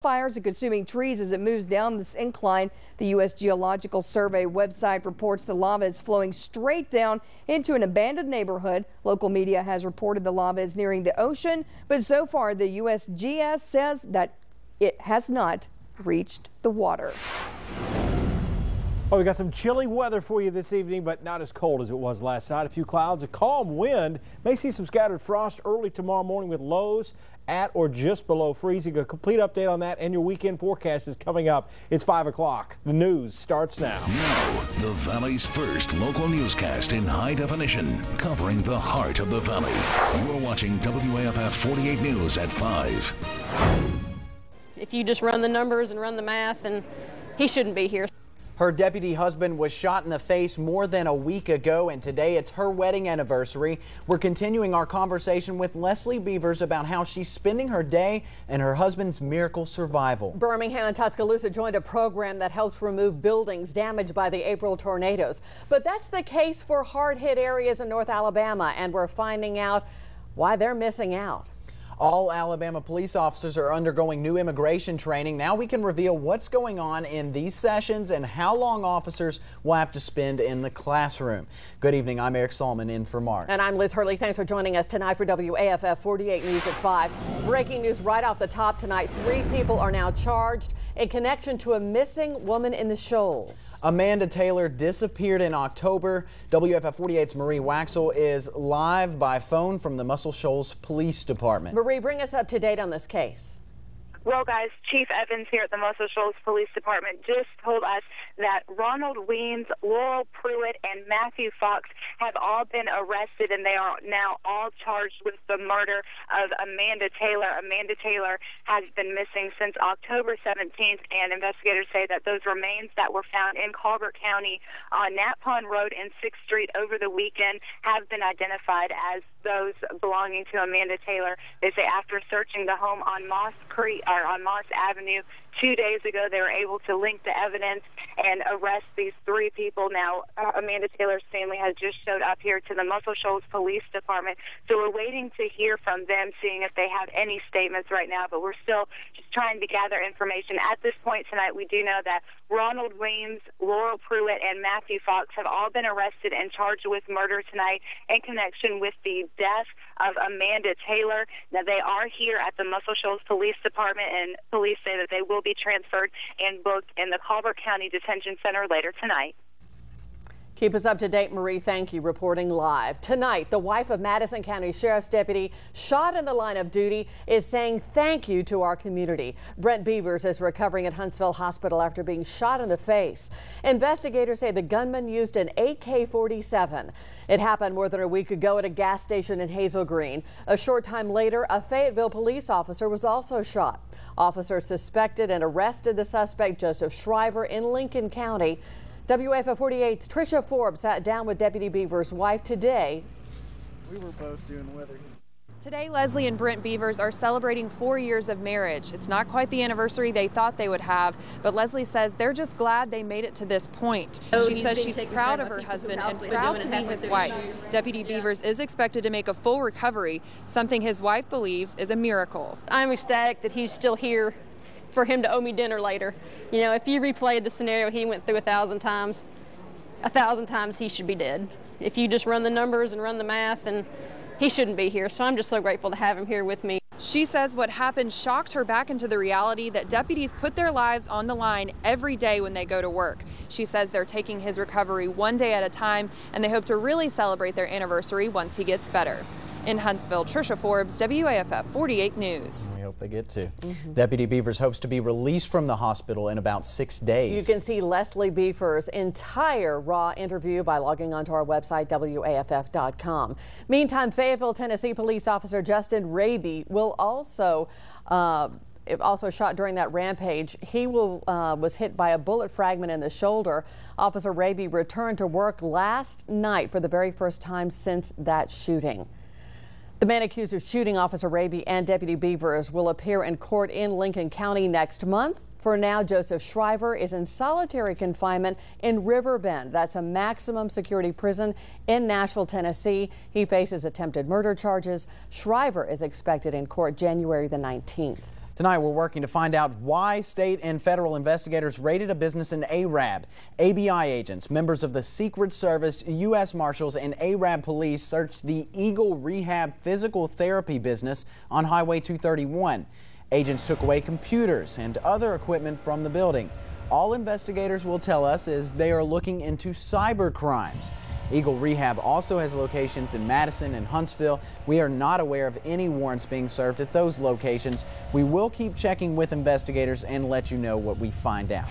wildfires and consuming trees as it moves down this incline. The U.S. Geological Survey website reports the lava is flowing straight down into an abandoned neighborhood. Local media has reported the lava is nearing the ocean, but so far the USGS says that it has not reached the water. Well, we got some chilly weather for you this evening, but not as cold as it was last night. A few clouds, a calm wind. May see some scattered frost early tomorrow morning with lows at or just below freezing. A complete update on that and your weekend forecast is coming up. It's 5 o'clock. The news starts now. Now, the Valley's first local newscast in high definition, covering the heart of the Valley. You're watching WAFF 48 News at 5. If you just run the numbers and run the math, and he shouldn't be here. Her deputy husband was shot in the face more than a week ago, and today it's her wedding anniversary. We're continuing our conversation with Leslie Beavers about how she's spending her day and her husband's miracle survival. Birmingham and Tuscaloosa joined a program that helps remove buildings damaged by the April tornadoes. But that's the case for hard-hit areas in North Alabama, and we're finding out why they're missing out. All Alabama police officers are undergoing new immigration training. Now we can reveal what's going on in these sessions and how long officers will have to spend in the classroom. Good evening. I'm Eric Solomon in for Mark. And I'm Liz Hurley. Thanks for joining us tonight for WAFF 48 News at 5. Breaking news right off the top tonight. 3 people are now charged in connection to a missing woman in the Shoals. Amanda Taylor disappeared in October. WFF 48's Marie Waxel is live by phone from the Muscle Shoals Police Department. Marie, bring us up to date on this case. Well, guys, Chief Evans here at the Muscle Shoals Police Department just told us that Ronald Weems, Laurel Pruitt, and Matthew Fox have all been arrested, and they are now all charged with the murder of Amanda Taylor. Amanda Taylor has been missing since October 17th, and investigators say that those remains that were found in Colbert County on Nat Pond Road and 6th Street over the weekend have been identified as those belonging to Amanda Taylor. They say after searching the home on Moss Avenue 2 days ago, they were able to link the evidence and arrest these 3 people. Now, Amanda Taylor's family has just showed up here to the Muscle Shoals Police Department, so we're waiting to hear from them, seeing if they have any statements right now, but we're still just trying to gather information. At this point tonight, we do know that Ronald Weems, Laurel Pruitt, and Matthew Fox have all been arrested and charged with murder tonight in connection with the death of Amanda Taylor. Now, they are here at the Muscle Shoals Police Department, and police say that they will be transferred and booked in the Colbert County Detention Center later tonight. Keep us up to date, Marie. Thank you. Reporting live. Tonight, the wife of Madison County Sheriff's deputy shot in the line of duty is saying thank you to our community. Brent Beavers is recovering at Huntsville Hospital after being shot in the face. Investigators say the gunman used an AK-47. It happened more than a week ago at a gas station in Hazel Green. A short time later, a Fayetteville police officer was also shot. Officers suspected and arrested the suspect, Joseph Shriver, in Lincoln County. WAFF 48's Tricia Forbes sat down with Deputy Beavers' wife today. We were both doing weather. Today, Leslie and Brent Beavers are celebrating 4 years of marriage. It's not quite the anniversary they thought they would have, but Leslie says they're just glad they made it to this point. She says she's proud of her husband and proud to be his wife. Deputy Beavers is expected to make a full recovery, something his wife believes is a miracle. I'm ecstatic that he's still here for him to owe me dinner later. You know, if you replayed the scenario he went through 1,000 times, 1,000 times he should be dead. If you just run the numbers and run the math, and he shouldn't be here. So I'm just so grateful to have him here with me. She says what happened shocked her back into the reality that deputies put their lives on the line every day when they go to work. She says they're taking his recovery one day at a time, and they hope to really celebrate their anniversary once he gets better. In Huntsville, Tricia Forbes, WAFF 48 News. We hope they get to. Deputy Beavers hopes to be released from the hospital in about 6 days. You can see Leslie Beavers' entire raw interview by logging onto our website, WAFF.com. Meantime, Fayetteville, Tennessee police officer Justin Raby will also shot during that rampage. He was hit by a bullet fragment in the shoulder. Officer Raby returned to work last night for the very first time since that shooting. The man accused of shooting Officer Raby and Deputy Beavers will appear in court in Lincoln County next month. For now, Joseph Shriver is in solitary confinement in Riverbend. That's a maximum security prison in Nashville, Tennessee. He faces attempted murder charges. Shriver is expected in court January the 19th. Tonight, we're working to find out why state and federal investigators raided a business in Arab. ABI agents, members of the Secret Service, U.S. Marshals, and Arab police searched the Eagle Rehab physical therapy business on Highway 231. Agents took away computers and other equipment from the building. All investigators will tell us is they are looking into cyber crimes. Eagle Rehab also has locations in Madison and Huntsville. We are not aware of any warrants being served at those locations. We will keep checking with investigators and let you know what we find out.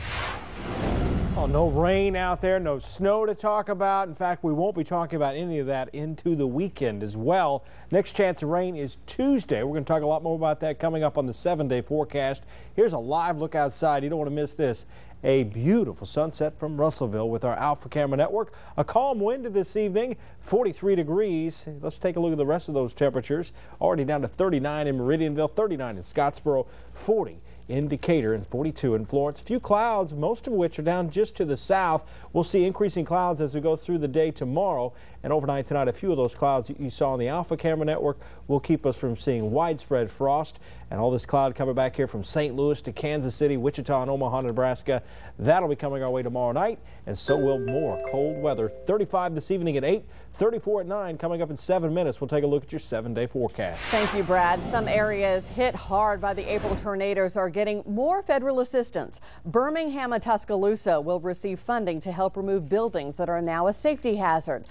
Oh, no rain out there, no snow to talk about. In fact, we won't be talking about any of that into the weekend as well. Next chance of rain is Tuesday. We're going to talk a lot more about that coming up on the 7-day forecast. Here's a live look outside. You don't want to miss this. A beautiful sunset from Russellville with our Alpha Camera Network. A calm wind this evening, 43 degrees. Let's take a look at the rest of those temperatures. Already down to 39 in Meridianville, 39 in Scottsboro, 40 in Decatur, and 42 in Florence. A few clouds, most of which are down just to the south. We'll see increasing clouds as we go through the day tomorrow. And overnight tonight, a few of those clouds you saw on the Alpha Camera Network will keep us from seeing widespread frost. And all this cloud coming back here from St. Louis to Kansas City, Wichita, and Omaha, Nebraska. That'll be coming our way tomorrow night, and so will more cold weather. 35 this evening at 8, 34 at 9. Coming up in 7 minutes, we'll take a look at your 7-day forecast. Thank you, Brad. Some areas hit hard by the April tornadoes are getting more federal assistance. Birmingham and Tuscaloosa will receive funding to help remove buildings that are now a safety hazard.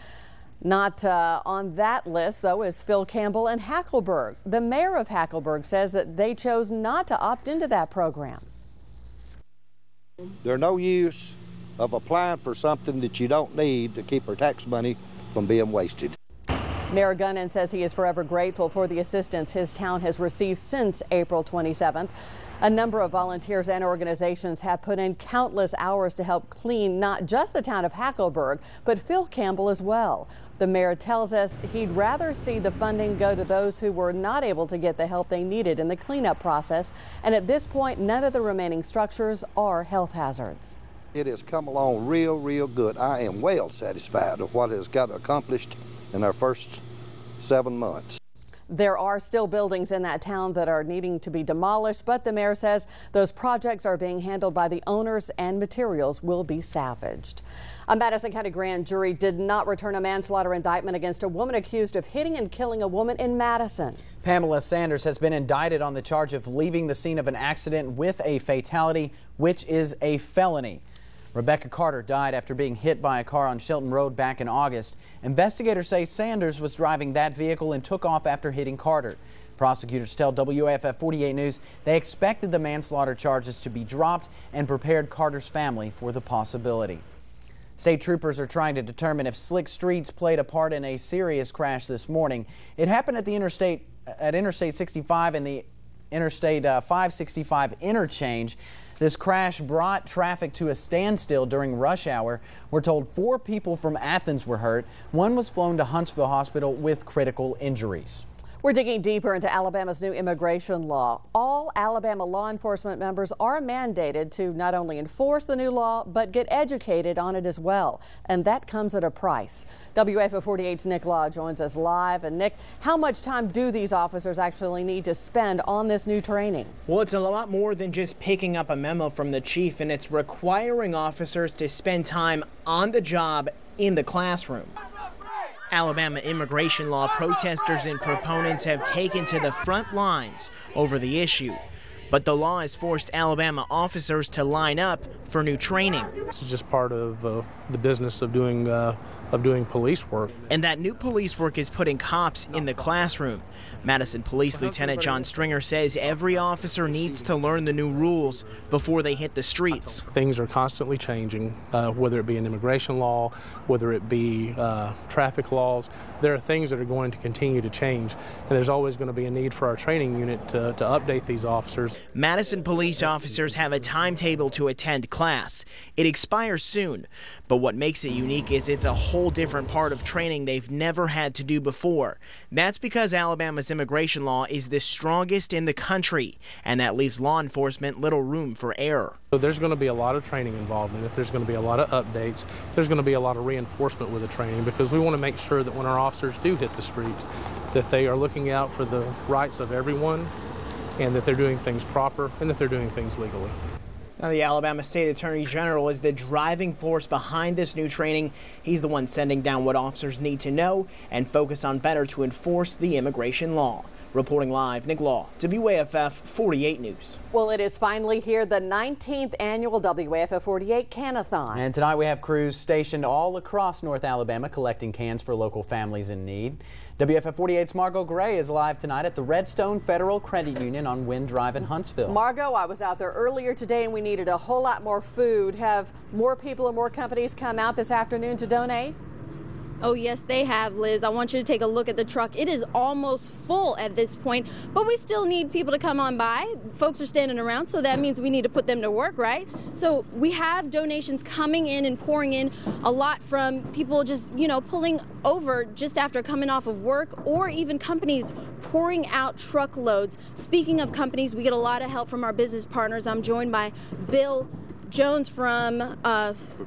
Not on that list, though, is Phil Campbell and Hackleburg. The mayor of Hackleburg says that they chose not to opt into that program. There's no use of applying for something that you don't need to keep our tax money from being wasted. Mayor Gunnan says he is forever grateful for the assistance his town has received since April 27th. A number of volunteers and organizations have put in countless hours to help clean not just the town of Hackleburg, but Phil Campbell as well. The mayor tells us he'd rather see the funding go to those who were not able to get the help they needed in the cleanup process. And at this point, none of the remaining structures are health hazards. It has come along real good. I am well satisfied with what has got accomplished in our first 7 months. There are still buildings in that town that are needing to be demolished, but the mayor says those projects are being handled by the owners and materials will be salvaged. A Madison County grand jury did not return a manslaughter indictment against a woman accused of hitting and killing a woman in Madison. Pamela Sanders has been indicted on the charge of leaving the scene of an accident with a fatality, which is a felony. Rebecca Carter died after being hit by a car on Shelton Road back in August. Investigators say Sanders was driving that vehicle and took off after hitting Carter. Prosecutors tell WAFF 48 News they expected the manslaughter charges to be dropped and prepared Carter's family for the possibility. State troopers are trying to determine if slick streets played a part in a serious crash this morning. It happened at Interstate 65 and the Interstate 565 interchange. This crash brought traffic to a standstill during rush hour. We're told 4 people from Athens were hurt. One was flown to Huntsville Hospital with critical injuries. We're digging deeper into Alabama's new immigration law. All Alabama law enforcement members are mandated to not only enforce the new law, but get educated on it as well. And that comes at a price. WAFF 48's Nick Law joins us live. And Nick, how much time do these officers actually need to spend on this new training? Well, it's a lot more than just picking up a memo from the chief, and it's requiring officers to spend time on the job in the classroom. Alabama immigration law protesters and proponents have taken to the front lines over the issue. But the law has forced Alabama officers to line up for new training. This is just part of the business of doing police work. And that new police work is putting cops in the classroom. Madison Police Lieutenant John Stringer says every officer needs to learn the new rules before they hit the streets. Things are constantly changing, whether it be an immigration law, whether it be traffic laws. There are things that are going to continue to change, and there's always going to be a need for our training unit to update these officers. Madison police officers have a timetable to attend class. It expires soon, but what makes it unique is it's a whole different part of training they've never had to do before. That's because Alabama's immigration law is the strongest in the country, and that leaves law enforcement little room for error. So there's going to be a lot of training involved in it. There's going to be a lot of updates. There's going to be a lot of reinforcement with the training, because we want to make sure that when our officers do hit the streets, that they are looking out for the rights of everyone, and that they're doing things proper and that they're doing things legally. Now, the Alabama State Attorney General is the driving force behind this new training. He's the one sending down what officers need to know and focus on better to enforce the immigration law. Reporting live, Nick Law, WAFF 48 News. Well, it is finally here, the 19th annual WAFF 48 Can-a-thon. And tonight we have crews stationed all across North Alabama collecting cans for local families in need. WFF 48's Margot Gray is live tonight at the Redstone Federal Credit Union on Wind Drive in Huntsville. Margot, I was out there earlier today and we needed a whole lot more food. Have more people and more companies come out this afternoon to donate? Oh yes, they have, Liz. I want you to take a look at the truck. It is almost full at this point, but we still need people to come on by. Folks are standing around, so that means we need to put them to work, right? So we have donations coming in and pouring in, a lot from people just, pulling over just after coming off of work, or even companies pouring out truckloads. Speaking of companies, we get a lot of help from our business partners. I'm joined by Bill Jones from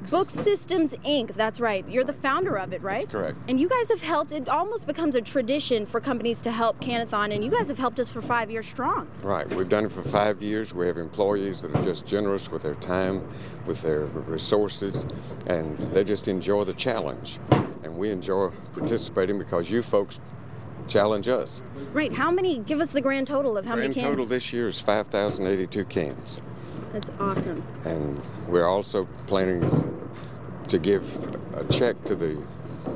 Book Systems Inc. That's right. You're the founder of it, right? That's correct. And you guys have helped. It almost becomes a tradition for companies to help Can-a-thon, and you guys have helped us for 5 years strong. Right. We've done it for 5 years. We have employees that are just generous with their time, with their resources, and they just enjoy the challenge. And we enjoy participating because you folks challenge us. Right. How many? Give us the grand total of how many cans. Grand total this year is 5,082 cans. That's awesome. And we're also planning to give a check to the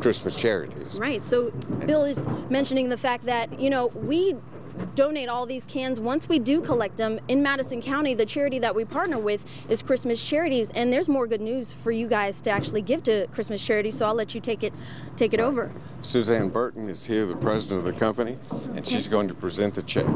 Christmas charities. Right. So Bill is mentioning the fact that, we donate all these cans once we do collect them in Madison County. The charity that we partner with is Christmas Charities, and there's more good news for you guys to actually give to Christmas Charities, so I'll let you take it over. Suzanne Burton is here, the president of the company, and she's going to present the check.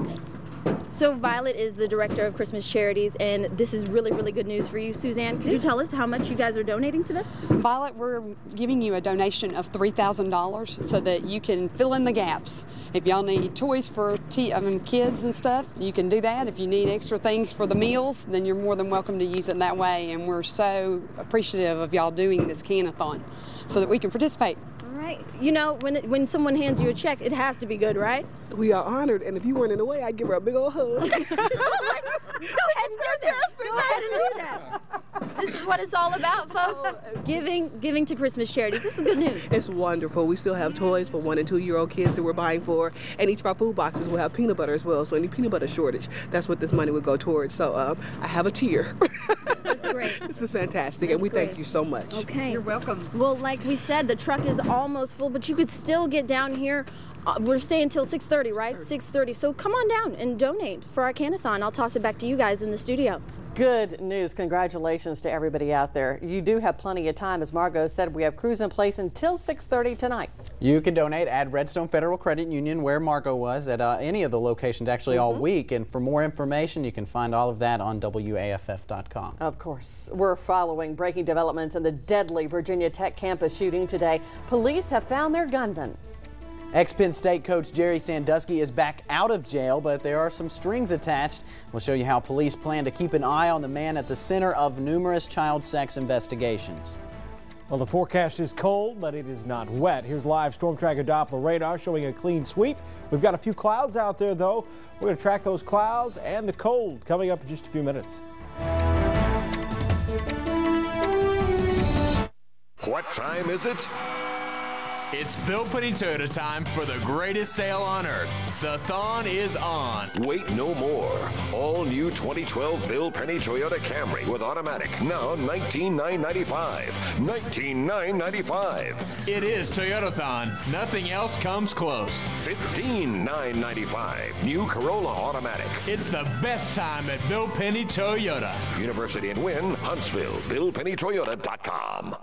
So Violet is the director of Christmas Charities, and this is really, really good news for you. Suzanne, could you tell us how much you guys are donating to them? Violet, we're giving you a donation of $3,000 so that you can fill in the gaps. If y'all need toys for kids and stuff, you can do that. If you need extra things for the meals, then you're more than welcome to use it that way. And we're so appreciative of y'all doing this Can-a-thon so that we can participate. Right. When someone hands you a check, it has to be good, right? We are honored, and if you weren't in the way, I'd give her a big old hug. Go ahead and do that. Go ahead and do that. This is what it's all about, folks. Giving to Christmas charities. This is good news. It's wonderful. We still have toys for 1- and 2-year-old kids that we're buying for, and each of our food boxes will have peanut butter as well. So any peanut butter shortage, that's what this money would go towards. So I have a tier. That's great. This is fantastic, and we thank you so much. Okay. You're welcome. Well, like we said, the truck is almost full, but you could still get down here. We're staying until 6:30, right? 6:30. So come on down and donate for our Can-a-thon. I'll toss it back to you guys in the studio. Good news. Congratulations to everybody out there. You do have plenty of time. As Margot said, we have crews in place until 6:30 tonight. You can donate at Redstone Federal Credit Union, where Margot was, at any of the locations actually all week. And for more information, you can find all of that on WAFF.com. Of course. We're following breaking developments in the deadly Virginia Tech campus shooting today. Police have found their gunman. Ex-Penn State coach Jerry Sandusky is back out of jail, but there are some strings attached. We'll show you how police plan to keep an eye on the man at the center of numerous child sex investigations. Well, the forecast is cold, but it is not wet. Here's live Storm Tracker Doppler radar showing a clean sweep. We've got a few clouds out there, though. We're going to track those clouds and the cold coming up in just a few minutes. What time is it? It's Bill Penny Toyota time for the greatest sale on earth. The thon is on. Wait no more. All new 2012 Bill Penny Toyota Camry with automatic. Now $19,995. $19,995. It is Toyota-thon. Nothing else comes close. $15,995. New Corolla automatic. It's the best time at Bill Penny Toyota. University and Wynn, Huntsville. BillPennyToyota.com.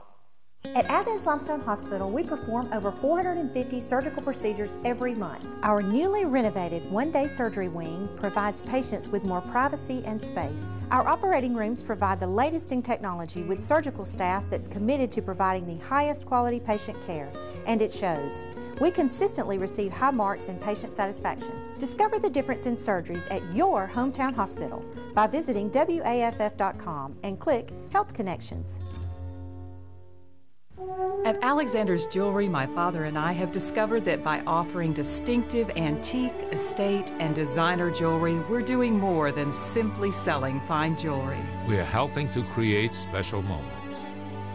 At Athens Limestone Hospital, we perform over 450 surgical procedures every month. Our newly renovated one-day surgery wing provides patients with more privacy and space. Our operating rooms provide the latest in technology with surgical staff that's committed to providing the highest quality patient care, and it shows. We consistently receive high marks in patient satisfaction. Discover the difference in surgeries at your hometown hospital by visiting WAFF.com and click Health Connections. At Alexander's Jewelry, my father and I have discovered that by offering distinctive antique, estate, and designer jewelry, we're doing more than simply selling fine jewelry. We are helping to create special moments.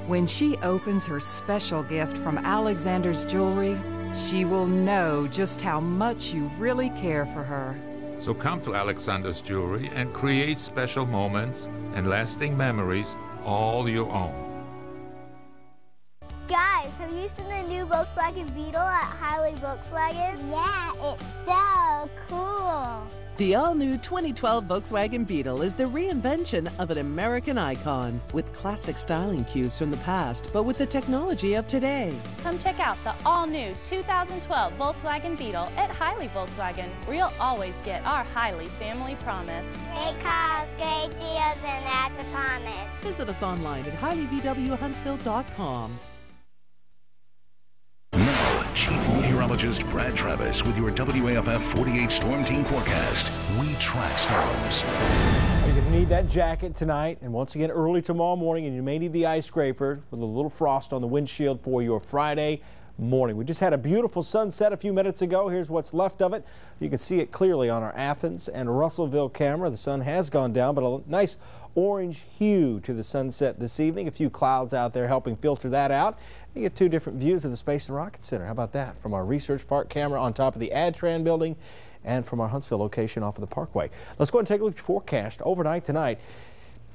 When she opens her special gift from Alexander's Jewelry, she will know just how much you really care for her. So come to Alexander's Jewelry and create special moments and lasting memories all your own. Guys, have you seen the new Volkswagen Beetle at Highway Volkswagen? Yeah, it's so cool. The all-new 2012 Volkswagen Beetle is the reinvention of an American icon with classic styling cues from the past, but with the technology of today. Come check out the all-new 2012 Volkswagen Beetle at Hiley Volkswagen, where you'll always get our Hiley family promise. Great cars, great deals, and that's a promise. Visit us online at HileyVWHuntsville.com. Now, Chief Meteorologist Brad Travis with your WAFF 48 Storm Team forecast. We track storms. You're going to need that jacket tonight, and once again early tomorrow morning, and you may need the ice scraper with a little frost on the windshield for your Friday morning. We just had a beautiful sunset a few minutes ago. Here's what's left of it. You can see it clearly on our Athens and Russellville camera. The sun has gone down, but a nice orange hue to the sunset this evening. A few clouds out there helping filter that out. You get two different views of the Space and Rocket Center. How about that? From our Research Park camera on top of the AdTran building and from our Huntsville location off of the Parkway. Let's go ahead and take a look at your forecast. Overnight tonight,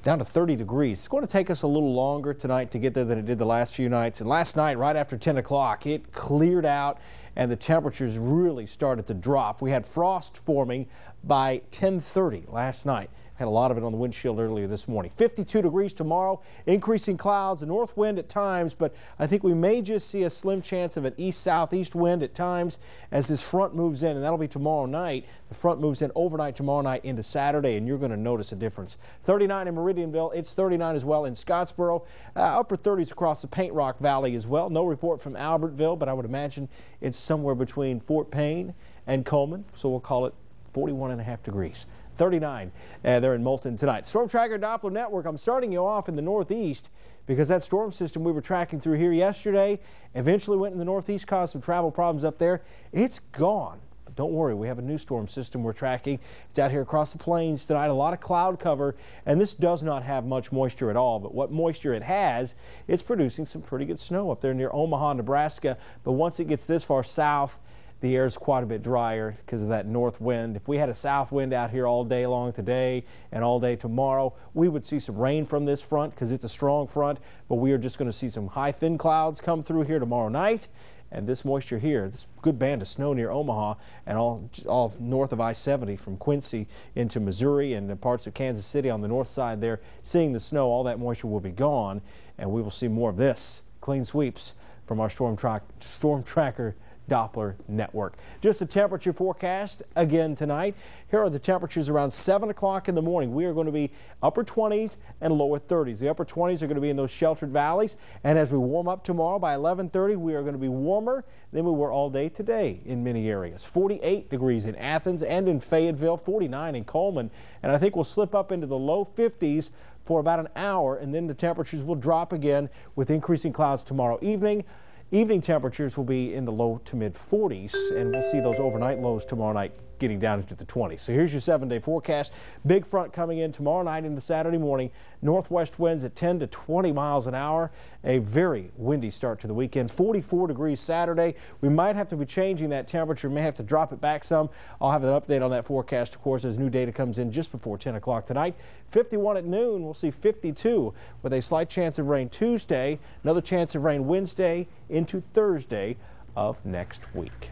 down to 30 degrees. It's going to take us a little longer tonight to get there than it did the last few nights. And last night, right after 10 o'clock, it cleared out and the temperatures really started to drop. We had frost forming by 10:30 last night. Had a lot of it on the windshield earlier this morning. 52 degrees tomorrow, increasing clouds, a north wind at times, but I think we may just see a slim chance of an east-southeast wind at times as this front moves in, and that'll be tomorrow night. The front moves in overnight tomorrow night into Saturday, and you're going to notice a difference. 39 in Meridianville, it's 39 as well in Scottsboro. Upper 30s across the Paint Rock Valley as well. No report from Albertville, but I would imagine it's somewhere between Fort Payne and Coleman, so we'll call it 41.5 degrees. 39 there in Moulton tonight. Storm Tracker Doppler Network, I'm starting you off in the northeast because that storm system we were tracking through here yesterday eventually went in the northeast, caused some travel problems up there. It's gone. But don't worry, we have a new storm system we're tracking. It's out here across the plains tonight, a lot of cloud cover, and this does not have much moisture at all. But what moisture it has, it's producing some pretty good snow up there near Omaha, Nebraska. But once it gets this far south, the air is quite a bit drier because of that north wind. If we had a south wind out here all day long today and all day tomorrow, we would see some rain from this front because it's a strong front, but we are just going to see some high thin clouds come through here tomorrow night. And this moisture here, this good band of snow near Omaha and all north of I-70 from Quincy into Missouri and parts of Kansas City on the north side there, seeing the snow, all that moisture will be gone, and we will see more of this. Clean sweeps from our Storm Tracker Doppler Network. Just a temperature forecast again tonight. Here are the temperatures around 7 o'clock in the morning. We are going to be upper 20s and lower 30s. The upper 20s are going to be in those sheltered valleys, and as we warm up tomorrow by 11:30, we are going to be warmer than we were all day today in many areas. 48 degrees in Athens and in Fayetteville, 49 in Coleman, and I think we'll slip up into the low 50s for about an hour, and then the temperatures will drop again with increasing clouds tomorrow evening. Evening temperatures will be in the low to mid 40s, and we'll see those overnight lows tomorrow night getting down into the 20s. So here's your 7-day forecast. Big front coming in tomorrow night into Saturday morning. Northwest winds at 10 to 20 miles an hour. A very windy start to the weekend. 44 degrees Saturday. We might have to be changing that temperature. May have to drop it back some. I'll have an update on that forecast, of course, as new data comes in just before 10 o'clock tonight. 51 at noon. We'll see 52 with a slight chance of rain Tuesday. Another chance of rain Wednesday into Thursday of next week.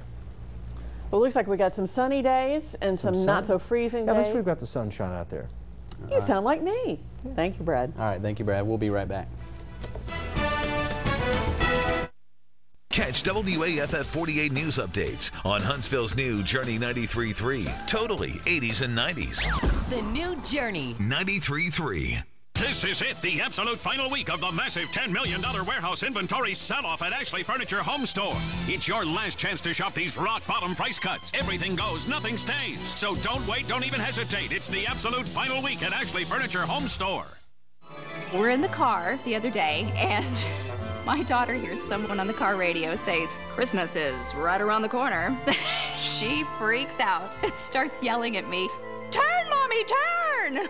Well, it looks like we got some sunny days and some not so freezing days. At least we've got the sunshine out there. You sound like me. Thank you, Brad. All right, thank you, Brad. We'll be right back. Catch WAFF 48 news updates on Huntsville's new Journey 93.3. Totally 80s and 90s. The new Journey 93.3. This is it, the absolute final week of the massive $10 million warehouse inventory sell-off at Ashley Furniture Home Store. It's your last chance to shop these rock-bottom price cuts. Everything goes, nothing stays. So don't wait, don't even hesitate. It's the absolute final week at Ashley Furniture Home Store. We're in the car the other day, and My daughter hears someone on the car radio say, "Christmas is right around the corner." She freaks out and starts yelling at me, "Turn, Mommy, turn!"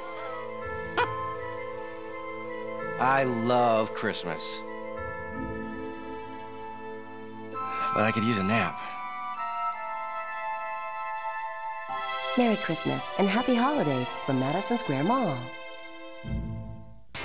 I love Christmas. But I could use a nap. Merry Christmas and Happy Holidays from Madison Square Mall.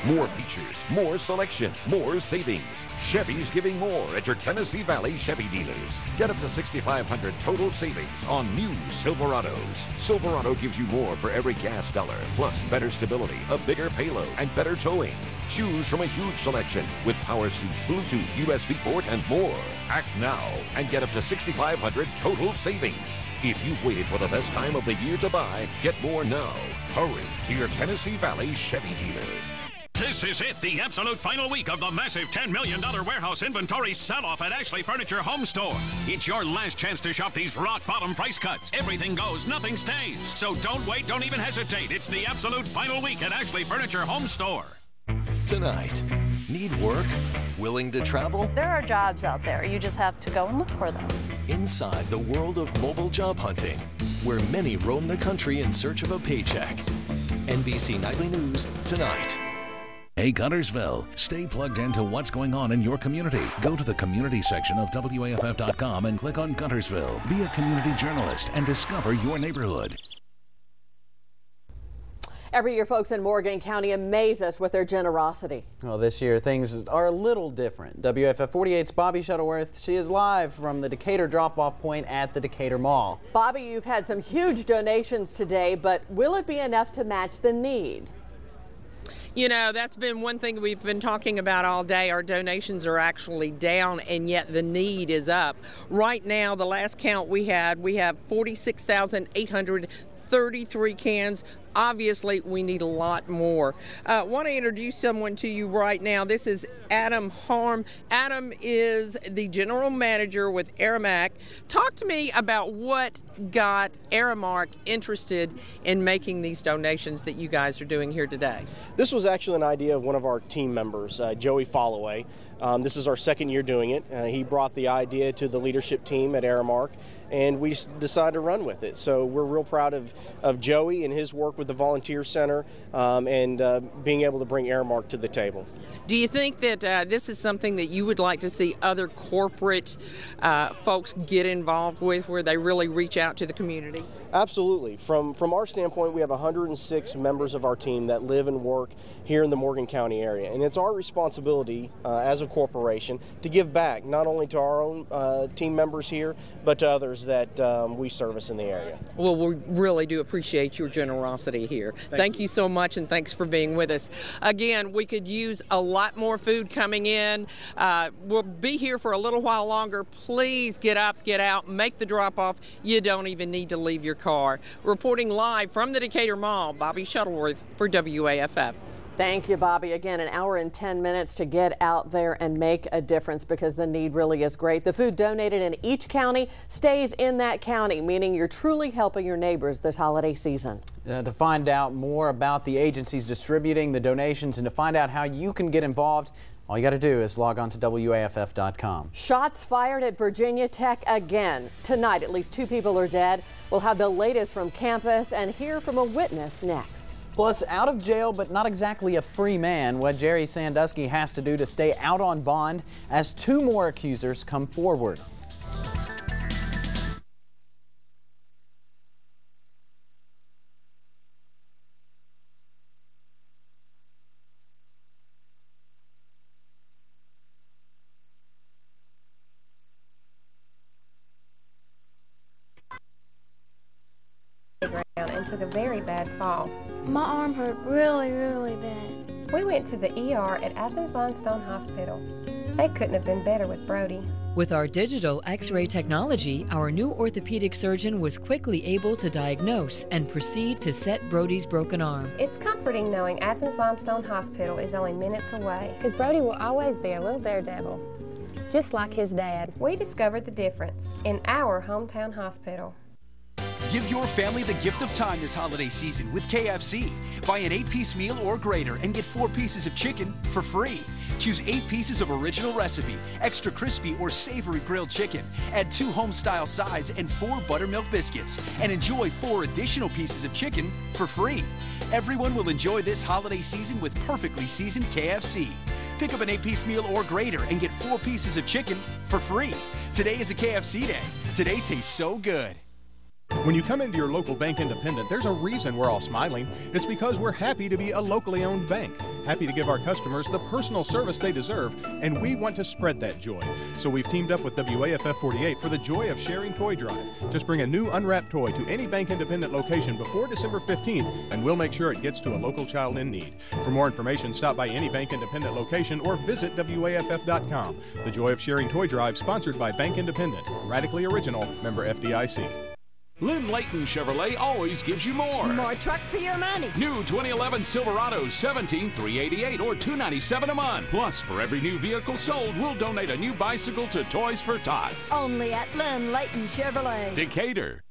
More features, more selection, more savings. Chevy's giving more at your Tennessee Valley Chevy dealers. Get up to $6,500 total savings on new Silverados. Silverado gives you more for every gas dollar, plus better stability, a bigger payload, and better towing. Choose from a huge selection with power seats, Bluetooth, USB port, and more. Act now and get up to $6,500 total savings. If you've waited for the best time of the year to buy, get more now. Hurry to your Tennessee Valley Chevy dealer. This is it, the absolute final week of the massive $10 million warehouse inventory sell-off at Ashley Furniture Home Store. It's your last chance to shop these rock-bottom price cuts. Everything goes, nothing stays. So don't wait, don't even hesitate. It's the absolute final week at Ashley Furniture Home Store. Tonight, need work? Willing to travel? There are jobs out there. You just have to go and look for them. Inside the world of mobile job hunting, where many roam the country in search of a paycheck. NBC Nightly News tonight. Hey, Guntersville, stay plugged into what's going on in your community. Go to the community section of WAFF.com and click on Guntersville. Be a community journalist and discover your neighborhood. Every year, folks in Morgan County amaze us with their generosity. Well, this year, things are a little different. WFF 48's Bobby Shuttleworth, she is live from the Decatur drop-off point at the Decatur Mall. Bobby, you've had some huge donations today, but will it be enough to match the need? You know, that's been one thing we've been talking about all day. Our donations are actually down, and yet the need is up. Right now, the last count we have 46,833 cans. Obviously, we need a lot more. I want to introduce someone to you right now. This is Adam Harm. Adam is the general manager with Aramark. Talk to me about what got Aramark interested in making these donations that you guys are doing here today. This was actually an idea of one of our team members, Joey Followay. This is our second year doing it. He brought the idea to the leadership team at Aramark, and we decided to run with it. So we're real proud of Joey and his work with the Volunteer Center and being able to bring Aramark to the table. Do you think that this is something that you would like to see other corporate folks get involved with, where they really reach out to the community? Absolutely. From our standpoint, we have 106 members of our team that live and work here in the Morgan County area, and it's our responsibility as a corporation to give back not only to our own team members here, but to others that we service in the area. Well, we really do appreciate your generosity here. Thank you so much, and thanks for being with us. Again, we could use a lot more food coming in. We'll be here for a little while longer. Please get up, get out, make the drop-off. You don't even need to leave your car. Reporting live from the Decatur Mall, Bobby Shuttleworth for WAFF. Thank you, Bobby. Again, an hour and 10 minutes to get out there and make a difference, because the need really is great. The food donated in each county stays in that county, meaning you're truly helping your neighbors this holiday season. To find out more about the agencies distributing the donations and to find out how you can get involved, all you got to do is log on to WAFF.com. Shots fired at Virginia Tech again. Tonight, at least 2 people are dead. We'll have the latest from campus and hear from a witness next. Plus, out of jail but not exactly a free man, what Jerry Sandusky has to do to stay out on bond as 2 more accusers come forward. And took a very bad fall. My arm hurt really, really bad. We went to the ER at Athens Limestone Hospital. They couldn't have been better with Brody. With our digital X-ray technology, our new orthopedic surgeon was quickly able to diagnose and proceed to set Brody's broken arm. It's comforting knowing Athens Limestone Hospital is only minutes away, because Brody will always be a little daredevil, just like his dad. We discovered the difference in our hometown hospital. Give your family the gift of time this holiday season with KFC. Buy an 8-piece meal or greater and get 4 pieces of chicken for free. Choose 8 pieces of original recipe, extra crispy or savory grilled chicken. Add 2 home-style sides and 4 buttermilk biscuits. And enjoy 4 additional pieces of chicken for free. Everyone will enjoy this holiday season with perfectly seasoned KFC. Pick up an 8-piece meal or greater and get 4 pieces of chicken for free. Today is a KFC day. Today tastes so good. When you come into your local bank independent, there's a reason we're all smiling. It's because we're happy to be a locally owned bank, happy to give our customers the personal service they deserve, and we want to spread that joy. So we've teamed up with WAFF 48 for the Joy of Sharing Toy Drive. Just bring a new unwrapped toy to any bank independent location before December 15th, and we'll make sure it gets to a local child in need. For more information, stop by any bank independent location or visit WAFF.com. The Joy of Sharing Toy Drive, sponsored by Bank Independent. Radically original, member FDIC. Lynn Layton Chevrolet always gives you more. More truck for your money. New 2011 Silverados, $17,388 or $297 a month. Plus, for every new vehicle sold, we'll donate a new bicycle to Toys for Tots. Only at Lynn Layton Chevrolet. Decatur.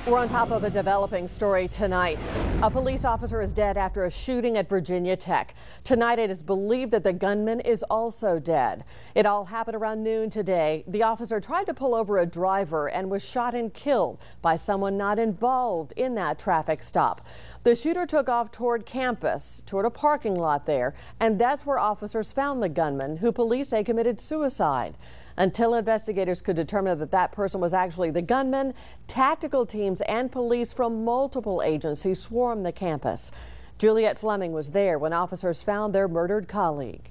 We're on top of a developing story tonight. A police officer is dead after a shooting at Virginia Tech. Tonight it is believed that the gunman is also dead. It all happened around noon today. The officer tried to pull over a driver and was shot and killed by someone not involved in that traffic stop. The shooter took off toward campus, toward a parking lot there, and that's where officers found the gunman, who police say committed suicide. Until investigators could determine that that person was actually the gunman, tactical teams and police from multiple agencies swarmed the campus. Juliet Fleming was there when officers found their murdered colleague.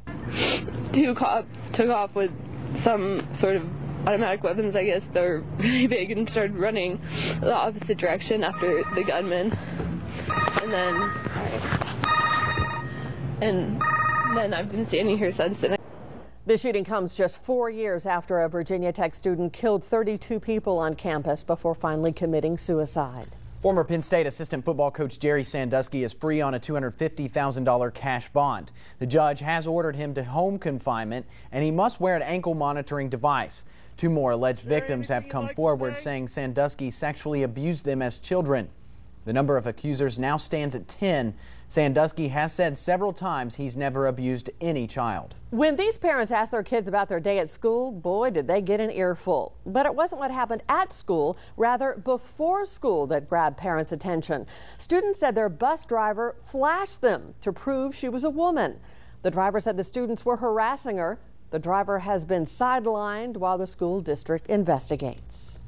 2 cops took off with some sort of automatic weapons, I guess. They're really big, and started running the opposite direction after the gunman. And then I've been standing here since then. The shooting comes just 4 years after a Virginia Tech student killed 32 people on campus before finally committing suicide. Former Penn State assistant football coach Jerry Sandusky is free on a $250,000 cash bond. The judge has ordered him to home confinement, and he must wear an ankle monitoring device. 2 more alleged victims have come forward saying Sandusky sexually abused them as children. The number of accusers now stands at 10. Sandusky has said several times he's never abused any child. When these parents asked their kids about their day at school, boy, did they get an earful. But it wasn't what happened at school, rather before school, that grabbed parents' attention. Students said their bus driver flashed them to prove she was a woman. The driver said the students were harassing her. The driver has been sidelined while the school district investigates.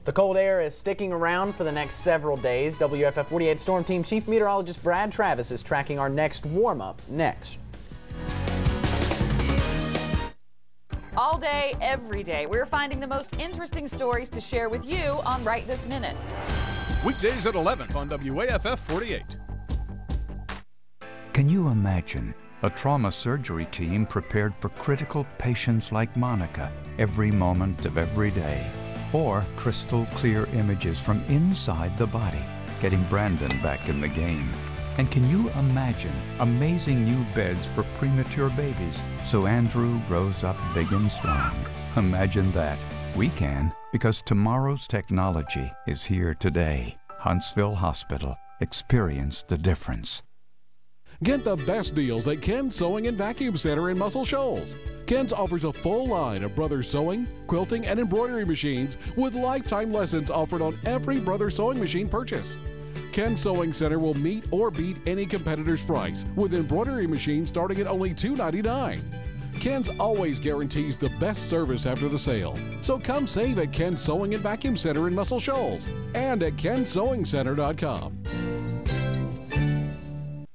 The cold air is sticking around for the next several days. WFF 48 Storm Team Chief Meteorologist Brad Travis is tracking our next warm-up next. All day, every day, we're finding the most interesting stories to share with you on Right This Minute. Weekdays at 11 on WAFF 48. Can you imagine a trauma surgery team prepared for critical patients like Monica every moment of every day? Or crystal clear images from inside the body, getting Brandon back in the game. And can you imagine amazing new beds for premature babies so Andrew grows up big and strong? Imagine that. We can, because tomorrow's technology is here today. Huntsville Hospital. Experience the difference. Get the best deals at Ken's Sewing and Vacuum Center in Muscle Shoals. Ken's offers a full line of Brothers Sewing, quilting, and embroidery machines with lifetime lessons offered on every Brothers Sewing machine purchase. Ken's Sewing Center will meet or beat any competitor's price with embroidery machines starting at only $2.99. Ken's always guarantees the best service after the sale. So come save at Ken's Sewing and Vacuum Center in Muscle Shoals and at kensewingcenter.com.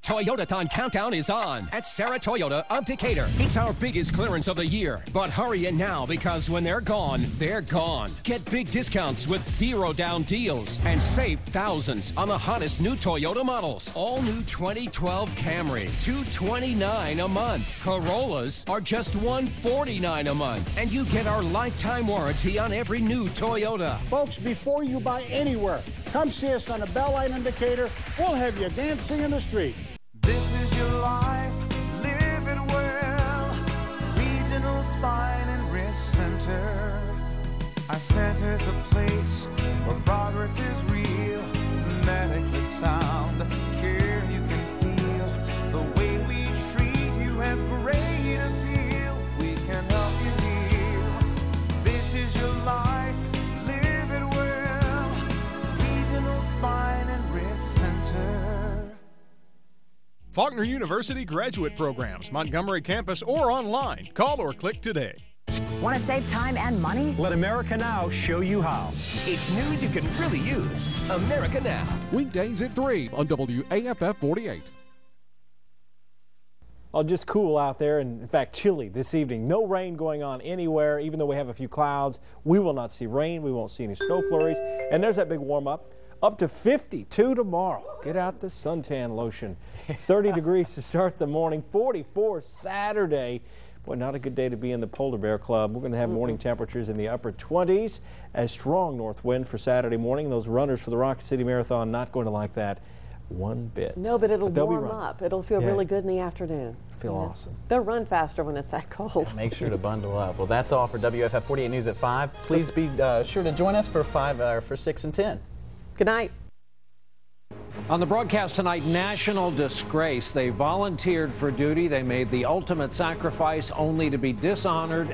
Toyotathon countdown is on at Sarah Toyota of Decatur. It's our biggest clearance of the year, but hurry in now because when they're gone, they're gone. Get big discounts with 0 down deals and save thousands on the hottest new Toyota models. All new 2012 Camry, $229 a month. Corollas are just $149 a month, and you get our lifetime warranty on every new Toyota. Folks, before you buy anywhere, come see us on the Belline in Decatur. We'll have you dancing in the street. This is your life, live it well. Regional Spine and Wrist Center. Our center's a place where progress is real, medically sound, care you can feel. The way we treat you has great appeal. We can help you heal. This is your life, live it well. Regional Spine and Wrist Center. Faulkner University graduate programs, Montgomery campus or online. Call or click today. Want to save time and money? Let America Now show you how. It's news you can really use. America Now. Weekdays at 3 on WAFF 48. Well, just cool out there, and in fact chilly this evening. No rain going on anywhere, even though we have a few clouds. We will not see rain. We won't see any snow flurries. And there's that big warm up. Up to 52 tomorrow. Get out the suntan lotion. 30 degrees to start the morning. 44 Saturday. Boy, not a good day to be in the Polar Bear Club. We're going to have morning temperatures in the upper 20s. A strong north wind for Saturday morning. Those runners for the Rocket City Marathon not going to like that one bit. No, but it'll warm up. It'll feel really good in the afternoon. Feel awesome. They'll run faster when it's that cold. Make sure to bundle up. Well, that's all for WFF 48 News at 5. Please be sure to join us for 6 and 10. Good night. On the broadcast tonight, national disgrace. They volunteered for duty. They made the ultimate sacrifice only to be dishonored